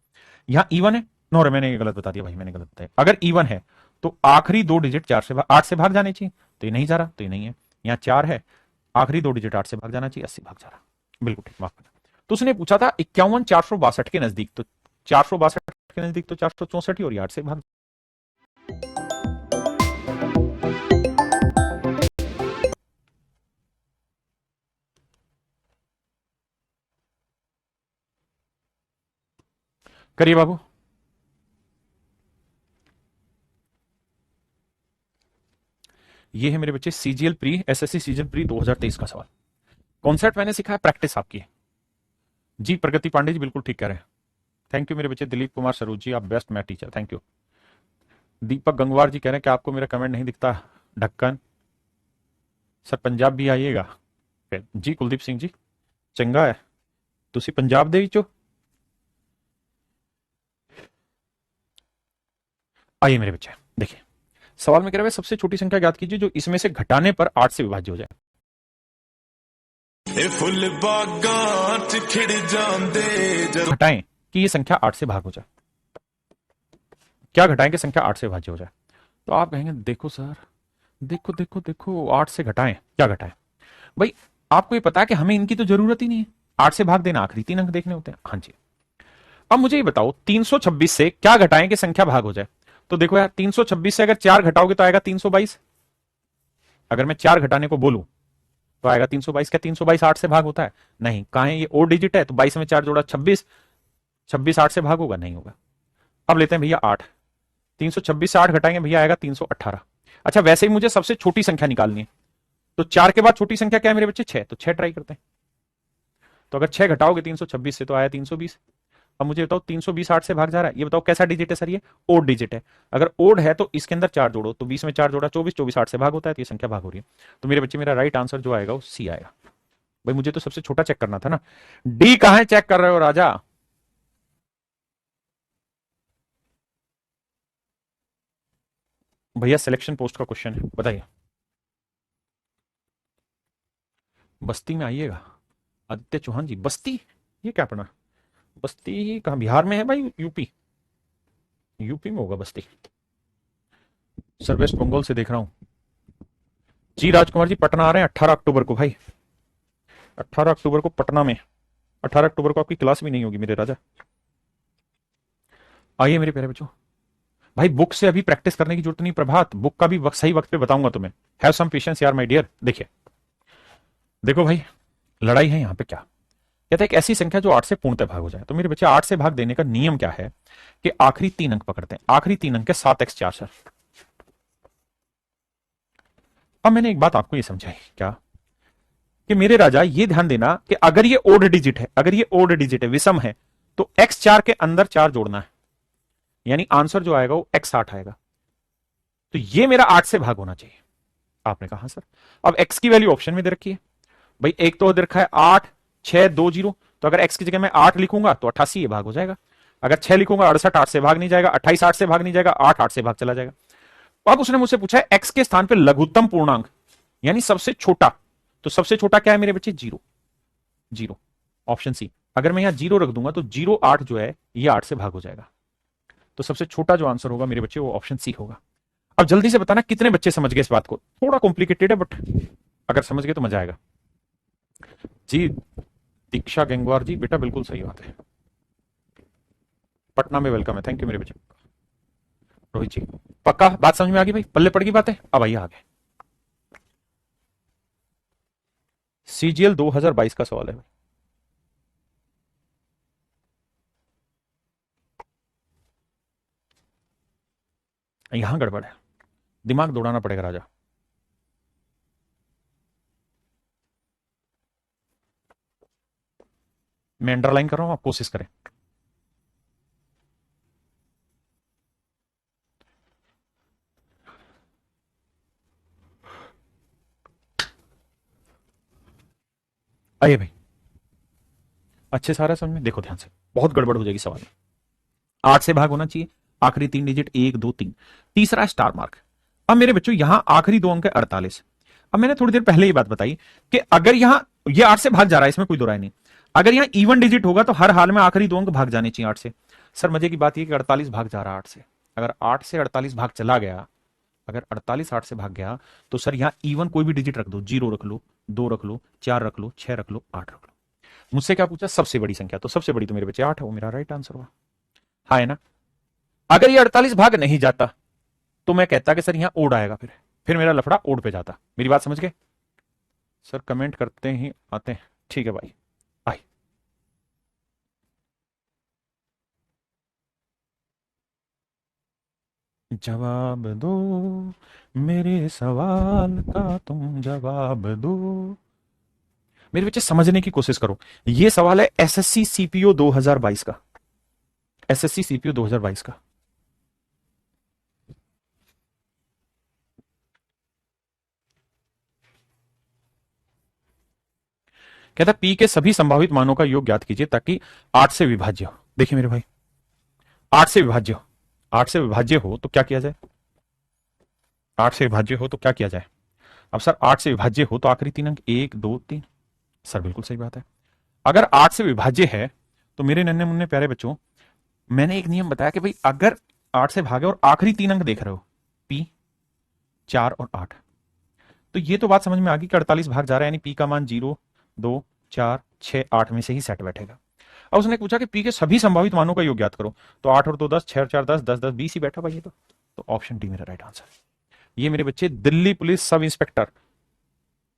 यहां इवन है। नो, मैंने गलत बता दिया भाई, मैंने गलत बताया। अगर इवन है तो आखिरी 2 डिजिट 8 से भाग जाने चाहिए, तो ये नहीं जा रहा, तो ये नहीं है। यहाँ 4 है, आखिरी 2 डिजिट 8 से भाग जाना चाहिए, 80 भाग जा रहा। बिल्कुल ठीक, माफ करना। तो उसने पूछा था 51,462 के नजदीक, तो 462 के नजदीक तो 464 ही, और 8 से भाग। करिए बाबू। ये है मेरे बच्चे CGL pre, SSC CGL pre 2023 का सवाल। कॉन्सेप्ट मैंने सिखाया, प्रैक्टिस आपकी है जी। प्रगति पांडे जी बिल्कुल ठीक कह रहे हैं। थैंक यू मेरे बच्चे। दिलीप कुमार सरूज जी, आप best math teacher, thank you. Deepak Gangwar ji कह रहे हैं कि आपको मेरा कमेंट नहीं दिखता। ढक्कन सर पंजाब भी आइएगा फिर जी। कुलदीप सिंह जी चंगा है, तुसी पंजाब दे विचो। आइए मेरे बच्चे, देखिए सवाल में कह रहे हैं सबसे छोटी संख्या ज्ञात कीजिए जो इसमें से घटाने पर 8 से विभाज्य हो जाए। घटाएं कि ये संख्या 8 से भाग हो जाए। क्या घटाएं कि संख्या 8 से विभाज्य हो जाए? तो आप कहेंगे देखो सर, देखो देखो देखो 8 से घटाएं, क्या घटाएं? भाई आपको ये पता है कि हमें इनकी तो जरूरत ही नहीं है। 8 से भाग देना, आखिरी 3 अंक देखने होते हैं। हाँ जी। अब मुझे ये बताओ 326 से क्या घटाएं कि संख्या भाग हो जाए? तो देखो यार 326 से अगर 4 घटाओगे तो आएगा 322। अगर मैं 4 घटाने को बोलूं तो आएगा 322। क्या 322 8 से भाग होता है? नहीं। कहां है ये? और डिजिट है, तो 22 में 4 जोड़ा 26। 26 8 से भाग होगा? नहीं होगा। अब लेते हैं भैया 8। 326 से 8 घटाएंगे भैया आएगा 318। अच्छा वैसे ही मुझे सबसे छोटी संख्या निकालनी है, तो 4 के बाद छोटी संख्या क्या है मेरे बच्चे? 6। तो 6 ट्राई करते हैं। तो अगर 6 घटाओगे 326 से तो आया 320। अब मुझे बताओ 320 8 से भाग जा रहा है, ये बताओ कैसा डिजिट है सर? ये ओड डिजिट है। अगर ओड है तो इसके अंदर 4 जोड़ो, तो 20 में 4 जोड़ा 24, 24 8 से भाग होता है, तो ये संख्या भाग हो रही है। तो मेरे बच्चे मेरा राइट आंसर जो आएगा वो सी आएगा। भाई मुझे तो सबसे छोटा चेक करना था ना, डी कहां है चेक कर रहे हो राजा? भैया सिलेक्शन पोस्ट का क्वेश्चन है, बताइए। बस्ती में आइएगा। आदित्य चौहान जी, बस्ती ये क्या पढ़ना? बस्ती कहां, बिहार में है भाई? यूपी, यूपी में होगा बस्ती। सर वेस्ट बंगाल से देख रहा हूं जी। राजकुमार जी पटना आ रहे हैं 18 अक्टूबर को भाई। 18 अक्टूबर को पटना में, 18 अक्टूबर को आपकी क्लास भी नहीं होगी मेरे राजा। आइए मेरे प्यारे बच्चों, भाई बुक से अभी प्रैक्टिस करने की जरूरत नहीं, प्रभात बुक का भी सही वक्त पे बताऊंगा तुम्हें। हैव सम पेशेंस यार माय डियर। देखिए देखो भाई, लड़ाई है यहां पे क्या कहता है, एक ऐसी संख्या जो 8 से पूर्णतः भाग हो जाए। तो मेरे बच्चे 8 से भाग देने का नियम क्या है कि आखिरी 3 अंक पकड़ते हैं, आखिरी 3 अंक के 7x4 सर। अब मैंने एक बात आपको ये समझाई क्या कि मेरे राजा ये ध्यान देना कि अगर ये ओड डिजिट है, अगर ये ओड डिजिट है, विषम है, तो x4 के अंदर 4 जोड़ना है, यानी आंसर जो आएगा वो x8 आएगा। तो ये मेरा 8 से भाग होना चाहिए। आपने कहा सर अब x की वैल्यू ऑप्शन में दे रखी है भाई, एक तो दे रखा है 8 6 2 0, तो अगर x की जगह मैं 8 लिखूंगा तो 88 ये भाग हो जाएगा। अगर 6 लिखूंगा 68 8 से भाग नहीं जाएगा, 28 8 से भाग नहीं जाएगा, 8 8 से भाग चला जाएगा। अब उसने मुझसे पूछा है x के स्थान पे लघुत्तम पूर्णांक यानी सबसे छोटा, तो सबसे छोटा क्या है मेरे बच्चे, 0 0, ऑप्शन सी। अगर मैं यहां 0 रख दूंगा तो 0 8 जो है ये 8 से भाग हो जाएगा। तो सबसे छोटा जो आंसर होगा मेरे बच्चे वो ऑप्शन सी होगा। अब जल्दी से बताना कितने बच्चे समझ गए इस बात को, थोड़ा कॉम्प्लिकेटेड है बट अगर समझ गए तो मजा आएगा। जी दीक्षा गंगवार जी, बेटा बिल्कुल सही बात है, पटना में वेलकम है, थैंक यू मेरे बच्चे। रोहित जी पक्का बात समझ में आ गई भाई, पल्ले पड़ गई बात है। अब आइए आगे, सीजीएल 2022 का सवाल है भाई। यहां गड़बड़ है, दिमाग दौड़ाना पड़ेगा राजा। मैं अंडरलाइन कर रहा हूं, आप कोशिश करें। आइए भाई, अच्छे सारा समझ में, देखो ध्यान से, बहुत गड़बड़ हो जाएगी सवाल में। 8 से भाग होना चाहिए, आखिरी 3 डिजिट 1 2 3, तीसरा स्टार मार्क। अब मेरे बच्चों यहां आखिरी 2 अंक है 48। अब मैंने थोड़ी देर पहले ही बात बताई कि अगर यहां ये 8 से भाग जा रहा है, इसमें कोई दो राय नहीं, अगर यहां इवन डिजिट होगा तो हर हाल में आखिरी 2 अंक भाग जाने चाहिए 8 से। सर मजे की बात यह कि 48 भाग जा रहा है 8 से, अगर 8 से 48 भाग चला गया, अगर 48 8 से भाग गया तो सर यहां इवन कोई भी डिजिट रख दो, 0 रख लो, 2 रख लो, 4 रख लो, 6 रख लो, 8 रख लो। मुझसे क्या पूछा, सबसे बड़ी संख्या, तो सबसे बड़ी तो मेरे बच्चे 8 है, वो मेरा राइट आंसर हुआ। हाँ है ना। अगर ये 48 भाग नहीं जाता तो मैं कहता कि सर यहां ओड आएगा, फिर मेरा लफड़ा ओड पे जाता। मेरी बात समझ गए सर, कमेंट करते ही आते हैं, ठीक है भाई। आई जवाब दो मेरे सवाल का, तुम जवाब दो। मेरे बच्चे समझने की कोशिश करो, ये सवाल है एसएससी सीपीओ 2022 का, एसएससी सीपीओ 2022 का। कहता पी के सभी संभावित मानों का योग ज्ञात कीजिए ताकि 8 से विभाज्य हो। देखिए मेरे भाई, 8 से विभाज्य हो, 8 से विभाज्य हो तो क्या किया जाए, 8 से विभाज्य हो तो क्या किया जाए। अब सर 8 से विभाज्य हो तो आखिरी 3 अंक 1 2 3, सर बिल्कुल सही बात है। अगर 8 से विभाज्य है तो मेरे नन्हे मुन्ने प्यारे बच्चों, मैंने एक नियम बताया कि भाई अगर 8 से भागे और आखिरी 3 अंक देख रहे हो, पी 4 और 8, तो ये तो बात समझ में आ गई कि 48 भाग जा रहा है, यानी पी का मान 0 2 4 6 8 में से ही सेट बैठेगा। अब उसने पूछा कि पी के सभी संभावित मानों का योग ज्ञात करो, तो 8 और 2 10, 6 और 4 10, 10 10 20 ही बैठा भाई ये तो ऑप्शन डी मेरा राइट आंसर। ये मेरे बच्चे Delhi police sub inspector,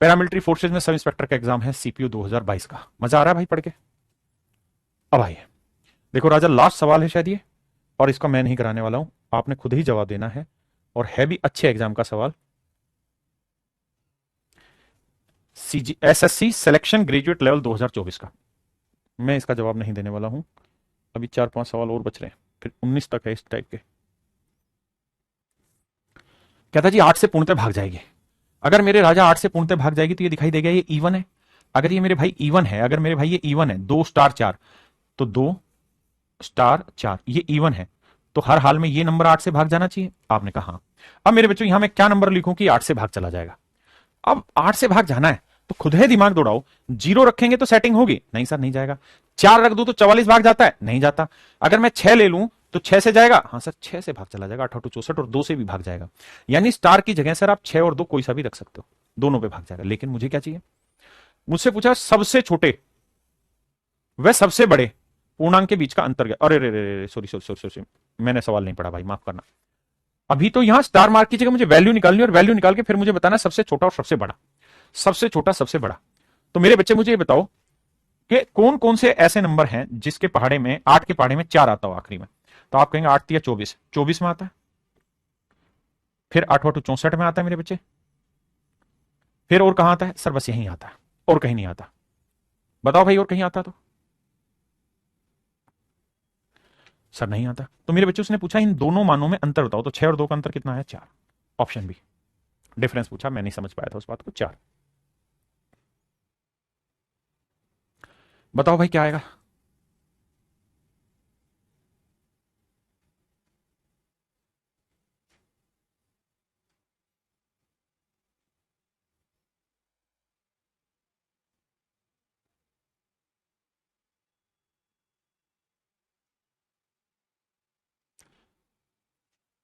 paramilitary forces में सब इंस्पेक्टर का एग्जाम है सीपीयू 2022 का। मजा आ रहा है भाई पढ़ के। अब आइए देखो राजा, लास्ट सवाल है शायद ये, और इसका मैं नहीं कराने वाला हूं, आपने खुद ही जवाब देना है, और है भी अच्छे एग्जाम का सवाल। CG SSC selection graduate level 2024 का, मैं इसका जवाब नहीं देने वाला हूं। अभी 4 5 सवाल और बच रहे हैं, फिर 19 तक है इस टाइप के। कहता जी 8 से पूर्णतः भाग जाएगी, अगर मेरे राजा 8 से पूर्णतः भाग जाएगी तो ये दिखाई देगा ये इवन है। अगर ये मेरे भाई इवन है, अगर मेरे भाई ये इवन है 2 स्टार 4, तो 2 स्टार 4 ये इवन है, तो हर हाल में ये नंबर 8 से भाग जाना चाहिए। आपने कहा हाँ। अब मेरे बच्चों यहां मैं क्या नंबर लिखूं कि 8 से भाग चला जाएगा। अब 8 से भाग जाना है तो खुद है दिमाग दौड़ाओ, 0 रखेंगे तो सेटिंग होगी, नहीं सर नहीं जाएगा। 4 रख दू तो 44 भाग जाता है, नहीं जाता। अगर मैं 6 ले लूं तो 6 से जाएगा, हाँ सर 6 से भाग चला जाएगा, 8 64 और 2 से भी भाग जाएगा। यानी स्टार की जगह सर आप 6 और 2 कोई सा भी रख सकते हो, दोनों पे भाग जाएगा। लेकिन मुझे क्या चाहिए, मुझसे पूछा सबसे छोटे व सबसे बड़े पूर्णांक के बीच का अंतर क्या। अरे रे सॉरी सॉरी सॉरी सॉरी, मैंने सवाल नहीं पढ़ा भाई, माफ करना। अभी तो यहां स्टार मार्क की जगह मुझे वैल्यू निकालनी है और वैल्यू निकाल के फिर मुझे बताना सबसे छोटा और सबसे बड़ा, सबसे छोटा सबसे बड़ा। तो मेरे बच्चे मुझे ये बताओ कि कौन कौन से ऐसे नंबर हैं जिसके पहाड़े में 8 के पहाड़े में 4 आता हो आखिरी में। तो आप कहेंगे 8 या 24, 24 में आता है। फिर 8 वाटू 64 में आता है मेरे बच्चे। फिर और कहां आता है सर? बस यहीं आता है, और कहीं नहीं आता। बताओ भाई, और कहीं आता तो? सर नहीं आता। तो मेरे बच्चे उसने पूछा इन दोनों मानों में अंतर बताओ, तो 6 और 2 का अंतर कितना है? 4। Option B. डिफरेंस पूछा, मैं नहीं समझ पाया था उस बात को। 4। बताओ भाई क्या आएगा?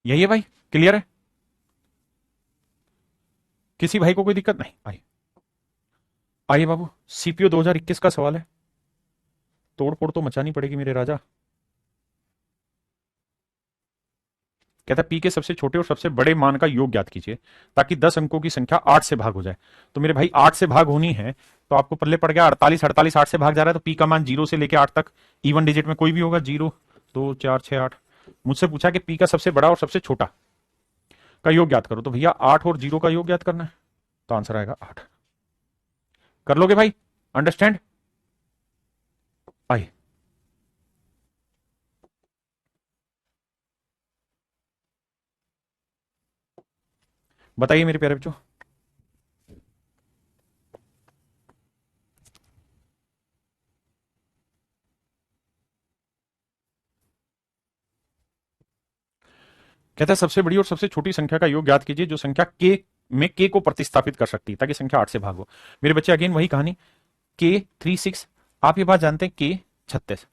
यही है भाई, क्लियर है? किसी भाई को कोई दिक्कत नहीं? आइए आइए बाबू, सीपीओ 2021 का सवाल है, तोड़ फोड़ तो मचानी पड़ेगी मेरे राजा। कहता पी के सबसे छोटे और सबसे बड़े मान का योग ज्ञात कीजिए ताकि 10 अंकों की संख्या 8 से भाग हो जाए। तो मेरे भाई 8 से भाग होनी है तो आपको पल्ले पड़ गया 48, 48 8 से भाग जा रहा है तो पी का मान 0 से लेकर 8 तक इवन डिजिट में कोई भी होगा, 0 2 4 6 8। मुझसे पूछा कि पी का सबसे बड़ा और सबसे छोटा का योग ज्ञात करो, तो भैया 8 और 0 का योग ज्ञात करना है, तो आंसर आएगा 8। कर लोगे भाई? अंडरस्टैंड? आइए बताइए मेरे प्यारे बच्चों। कहता है सबसे बड़ी और सबसे छोटी संख्या का योग ज्ञात कीजिए जो संख्या के में के को प्रतिस्थापित कर सकती है ताकि संख्या 8 से भाग हो। मेरे बच्चे अगेन वही कहानी, के 36। आप ये बात जानते हैं के 36।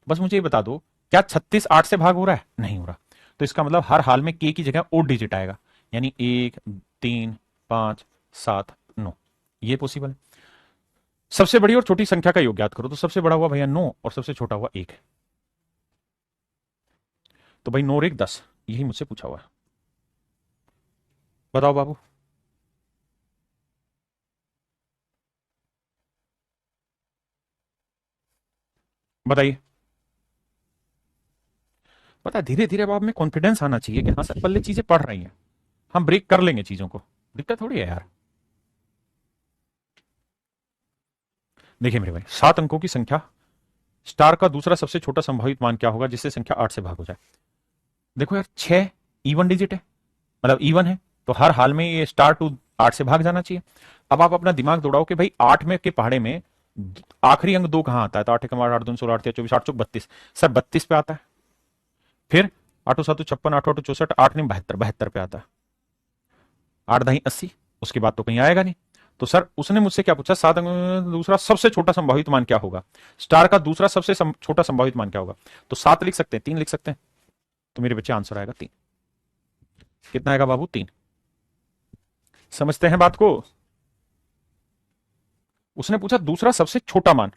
बस मुझे ये बता दो क्या 36 8 से भाग हो रहा है? नहीं हो रहा। तो इसका मतलब हर हाल में के की जगह ओड डिजिट आएगा, यानी 1 3 5 7 9। ये पॉसिबल है। सबसे बड़ी और छोटी संख्या का योग ज्ञात करो, तो सबसे बड़ा हुआ भैया 9 और सबसे छोटा हुआ 1। तो भाई 9 और 1 10, यही मुझसे पूछा हुआ है। बताओ बाबू। बताइए। पता है धीरे धीरे अब आप में कॉन्फिडेंस आना चाहिए कि हाँ सर पल्ले चीजें पढ़ रही हैं, हम ब्रेक कर लेंगे चीजों को, दिक्कत थोड़ी है यार। देखिए मेरे भाई 7 अंकों की संख्या स्टार का दूसरा सबसे छोटा संभावित मान क्या होगा जिससे संख्या 8 से भाग हो जाए? देखो यार 6 इवन डिजिट है, मतलब इवन है, तो हर हाल में ये स्टार टू 8 से भाग जाना चाहिए। अब आप अपना दिमाग दौड़ाओ कि भाई 8 में के पहाड़े में आखिरी अंक 2 कहां आता है? तो 8 कमा 8 2 16 8 24 8 32। सर 32 पे आता है। फिर 8 7 56 8 8 64 8 नहीं 72, 72 पे आता है। 8 दही 80, उसके बाद तो कहीं आएगा नहीं। तो सर उसने मुझसे क्या पूछा? 7 अंक में दूसरा सबसे छोटा संभावित मान क्या होगा? स्टार का दूसरा सबसे छोटा संभावित मान क्या होगा? तो 7 लिख सकते हैं, 3 लिख सकते हैं। तो मेरे बच्चे आंसर आएगा 3। कितना आएगा बाबू? 3। समझते हैं बात को? उसने पूछा दूसरा सबसे छोटा मान।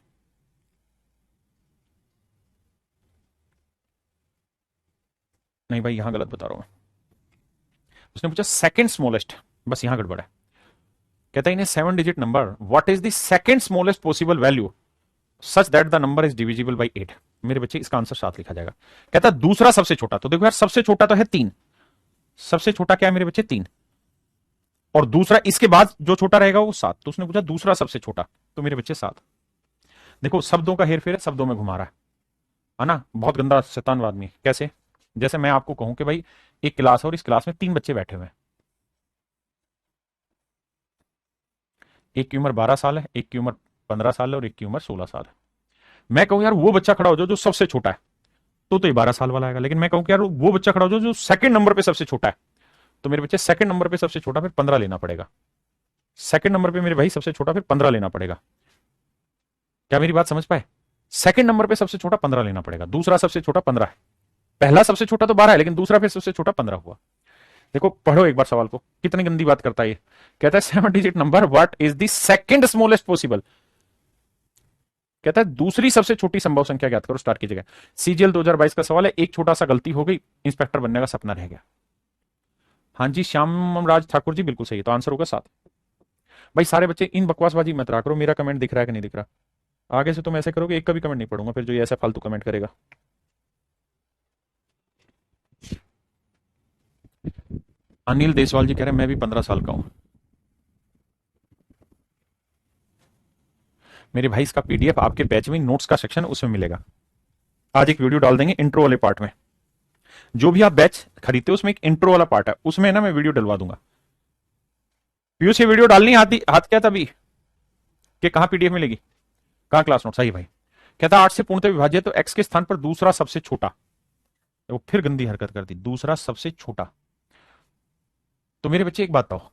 नहीं भाई यहां गलत बता रहा हूं मैं। उसने पूछा सेकंड स्मॉलेस्ट, बस यहां गड़बड़ है। कहता है इन 7 digit number what is the second smallest possible value such that the number is divisible by 8। मेरे बच्चे इसका आंसर 7 लिखा जाएगा। कहता है दूसरा सबसे छोटा, तो देखो यार सबसे छोटा तो है 3। सबसे छोटा क्या है मेरे बच्चे? 3। और दूसरा इसके बाद जो छोटा रहेगा वो 7। तो उसने पूछा दूसरा सबसे छोटा, तो मेरे बच्चे 7। देखो शब्दों का हेरफेर है, शब्दों में घुमा रहा है ना? बहुत गंदा शैतान आदमी। कैसे? जैसे मैं आपको कहूं कि भाई एक क्लास है और इस क्लास में 3 बच्चे बैठे हुए हैं। एक की उम्र 12 साल है, एक की उम्र 15 साल है और एक की उम्र 16 साल है। मैं कहूं यार वो बच्चा खड़ा हो जाओ जो सबसे छोटा है, तो ये 12 साल वाला आएगा। लेकिन मैं कहूं कि यार वो बच्चा खड़ा हो जाओ जो सेकंड नंबर पे सबसे छोटा है, तो मेरे बच्चे सेकंड नंबर पे सबसे छोटा फिर 15 लेना पड़ेगा। सेकंड नंबर पे मेरे भाई सबसे छोटा फिर 15 लेना पड़ेगा। क्या मेरी बात समझ पाए? सेकंड नंबर पे सबसे छोटा 15 लेना पड़ेगा, दूसरा सबसे छोटा 15 है। पहला सबसे छोटा तो 12 है लेकिन दूसरा फिर सबसे छोटा 15 हुआ। देखो पढ़ो एक बार सवाल को, कितनी गंदी बात करता है ये। कहता है 7 digit number what is the second smallest possible. कहता है दूसरी सबसे छोटी संभव संख्या ज्ञात करो, स्टार्ट की जगह। सीजीएल 2022 का सवाल है, एक छोटा सा गलती हो गई, इंस्पेक्टर बनने का सपना रह गया। हाँ जी श्याम राज ठाकुर जी बिल्कुल सही है, तो आंसर होगा 7। भाई सारे बच्चे इन बकवासबाजी मत रहा करो, मेरा कमेंट दिख रहा है कि नहीं दिख रहा। आगे से तुम ऐसे करोगे एक का भी कमेंट नहीं पढ़ूंगा, फिर जो ये ऐसा फालतू कमेंट करेगा। अनिल देसवाल जी कह रहे हैं मैं भी 15 साल का हूं। मेरे भाई इसका पीडीएफ आपके बैच में नोट्स का सेक्शन उसमें मिलेगा। आज एक वीडियो डाल देंगे इंट्रो वाले पार्ट में, जो भी आप बैच खरीदते हो उसमें एक इंट्रो वाला पार्ट है, उसमें ना मैं वीडियो डलवा दूंगा। पीयूष ये वीडियो डालनी हाथ क्या तभी कि कहां पीडीएफ मिलेगी, कहां क्लास नोट। सही भाई। कहता 8 से पूर्णतः विभाज्य तो एक्स के स्थान पर दूसरा सबसे छोटा। वो फिर गंदी हरकत कर दी, दूसरा सबसे छोटा। तो मेरे बच्चे एक बात बताओ,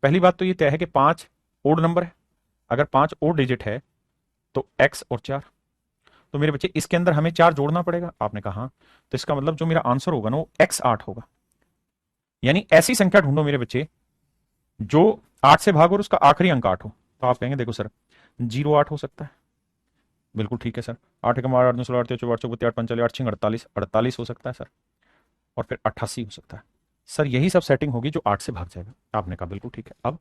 पहली बात तो ये तय है कि 5 ओड नंबर है, अगर 5 ओड डिजिट है तो एक्स और 4। तो मेरे बच्चे इसके अंदर हमें 4 जोड़ना पड़ेगा। आपने कहा हाँ, तो इसका मतलब जो मेरा आंसर होगा ना वो x8 होगा। यानी ऐसी संख्या ढूंढो मेरे बच्चे जो 8 से भाग और उसका आखिरी अंक 8 हो। तो आप कहेंगे देखो सर 08 हो सकता है, बिल्कुल ठीक है सर। 8 का 8 9 16 8 4 8 8 5 8 48 48 हो सकता है सर, और फिर 88 हो सकता है सर। यही सब सेटिंग होगी जो 8 से भाग जाएगा। आपने कहा बिल्कुल ठीक है।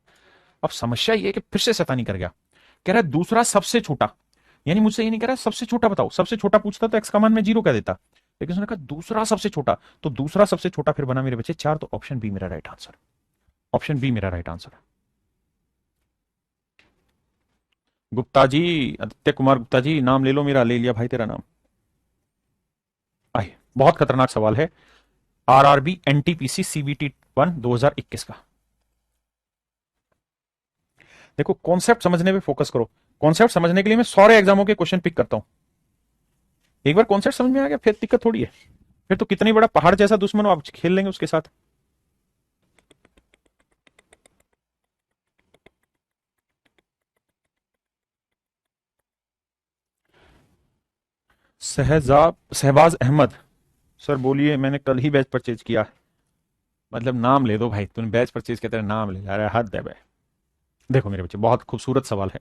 अब समस्या ये है कि फिर से शैतानी कर गया, कह रहा है दूसरा सबसे छोटा। यानी मुझसे ये नहीं कह रहा सबसे छोटा बताओ, सबसे छोटा पूछता तो एक्स का मान मैं 0 कह देता, लेकिन उसने कहा दूसरा सबसे छोटा। तो दूसरा सबसे छोटा फिर बना मेरे बच्चे 4, तो ऑप्शन बी मेरा राइट आंसर। ऑप्शन बी मेरा राइट आंसर है। गुप्ता जी, आदित्य कुमार गुप्ता जी, नाम ले लो मेरा, ले लिया भाई तेरा नाम। आइए बहुत खतरनाक सवाल है, आरआरबी एनटीपीसी सीबीटी 1 2021 का। देखो कॉन्सेप्ट समझने पे फोकस करो। कॉन्सेप्ट समझने के लिए मैं सारे एग्जामों के क्वेश्चन पिक करता हूं। एक बार कॉन्सेप्ट समझ में आ गया फिर दिक्कत थोड़ी है, फिर तो कितनी बड़ा पहाड़ जैसा दुश्मन हो आप खेल लेंगे उसके साथ। शहबाज अहमद सर बोलिए, मैंने कल ही बैच परचेज किया। मतलब नाम ले दो भाई, तूने बैच परचेज के तेरा नाम ले, अरे हद है भाई। देखो मेरे बच्चे बहुत खूबसूरत सवाल है।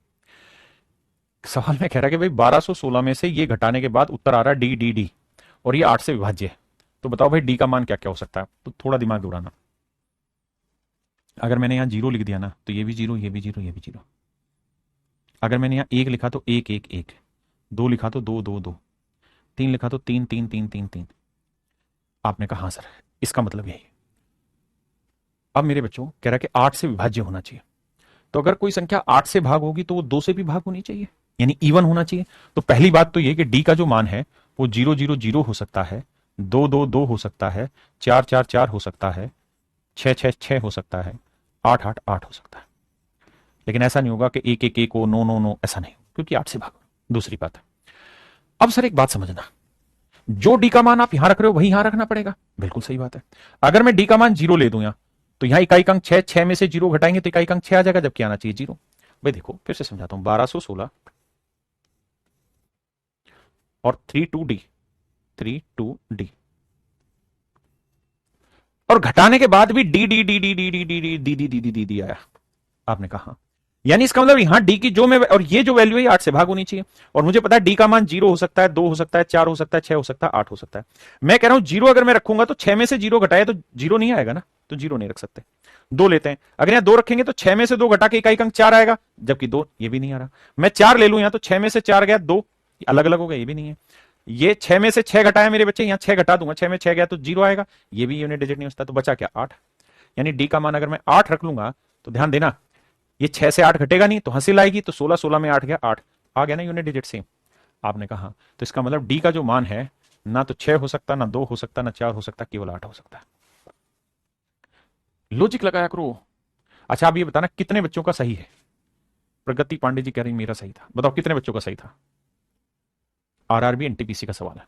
सवाल में कह रहा है कि भाई 1216 में से ये घटाने के बाद उत्तर आ रहा है डी डी डी, और ये 8 से विभाज्य है। तो बताओ भाई डी का मान क्या क्या हो सकता है। तो थोड़ा दिमाग दौड़ाना। अगर मैंने यहां 0 लिख दिया ना तो ये भी 0, ये भी 0, ये भी 0। अगर मैंने यहां 1 लिखा तो 1 1 1, 2 लिखा तो 2 2 2, 3 लिखा तो 3 3 3 3 3। आपने कहा हाँ सर, इसका मतलब यही। अब मेरे बच्चों कह रहा है कि 8 से विभाज्य होना चाहिए। तो अगर कोई संख्या 8 से भाग होगी तो वो 2 से भी भाग होनी चाहिए, यानी इवन होना चाहिए। तो पहली बात तो ये कि डी का जो मान है वो 0 0 0 हो सकता है, 2 2 2 हो सकता है, 4 4 4 हो सकता है, 6 6 6 हो सकता है, 8 8 8 हो सकता है। लेकिन ऐसा नहीं होगा कि 1 1 1 हो, 9 9 9, ऐसा नहीं, क्योंकि 8 से भाग। दूसरी बात है, अब सर एक बात समझना, जो डी का मान आप यहां रख रहे हो वही यहां रखना पड़ेगा। बिल्कुल सही बात है। अगर मैं डी का मान 0 ले दूं यहां, तो यहां इकाई अंक 6, 6 में से 0 घटाएंगे तो इकाई अंक 6 आ जाएगा, जबकि आना चाहिए 0। भाई देखो फिर से समझाता हूं, 1216 और 32D, 32D, और घटाने के बाद भी D D D D D D D D D D D D D D आया। आपने कहा यानी इसका मतलब यहां डी की जो मैं, और ये जो वैल्यू है 8 से भाग होनी चाहिए। और मुझे पता है डी का मान 0 हो सकता है, 2 हो सकता है, 4 हो सकता है, 6 हो सकता है, 8 हो सकता है। मैं कह रहा हूं 0 अगर मैं रखूंगा तो 6 में से 0 घटाए तो 0 नहीं आएगा ना, तो 0 नहीं रख सकते। 2 लेते हैं, अगर यहां 2 रखेंगे तो 6 में से 2 घटा के इकाई अंक 4 आएगा, जबकि 2 ये भी नहीं आ रहा। मैं 4 ले लूं यहां तो 6 में से 4 गया 2, अलग अलग हो गया, ये भी नहीं है। ये 6 में से 6 घटाया मेरे बच्चे, यहां 6 घटा दूंगा, 6 में 6 गया तो 0 आएगा, ये भी यूनिट डिजिट नहीं होता, तो बचा क्या 8। यानी डी का मान अगर मैं 8 रख लूंगा तो ध्यान देना ये 6 से 8 घटेगा नहीं, तो हंसी आएगी, तो 16 16 में 8 गया, 8 आ गया ना यूनिट डिजिट सेम। आपने कहा तो इसका मतलब डी का जो मान है ना तो 6 हो सकता, ना 2 हो सकता, ना 4 हो सकता, केवल 8 हो सकता है। लॉजिक लगाया करो। अच्छा आप ये बताना कितने बच्चों का सही है। प्रगति पांडे जी कह रही मेरा सही था, बताओ कितने बच्चों का सही था। आरआरबी एनटीपीसी का सवाल है।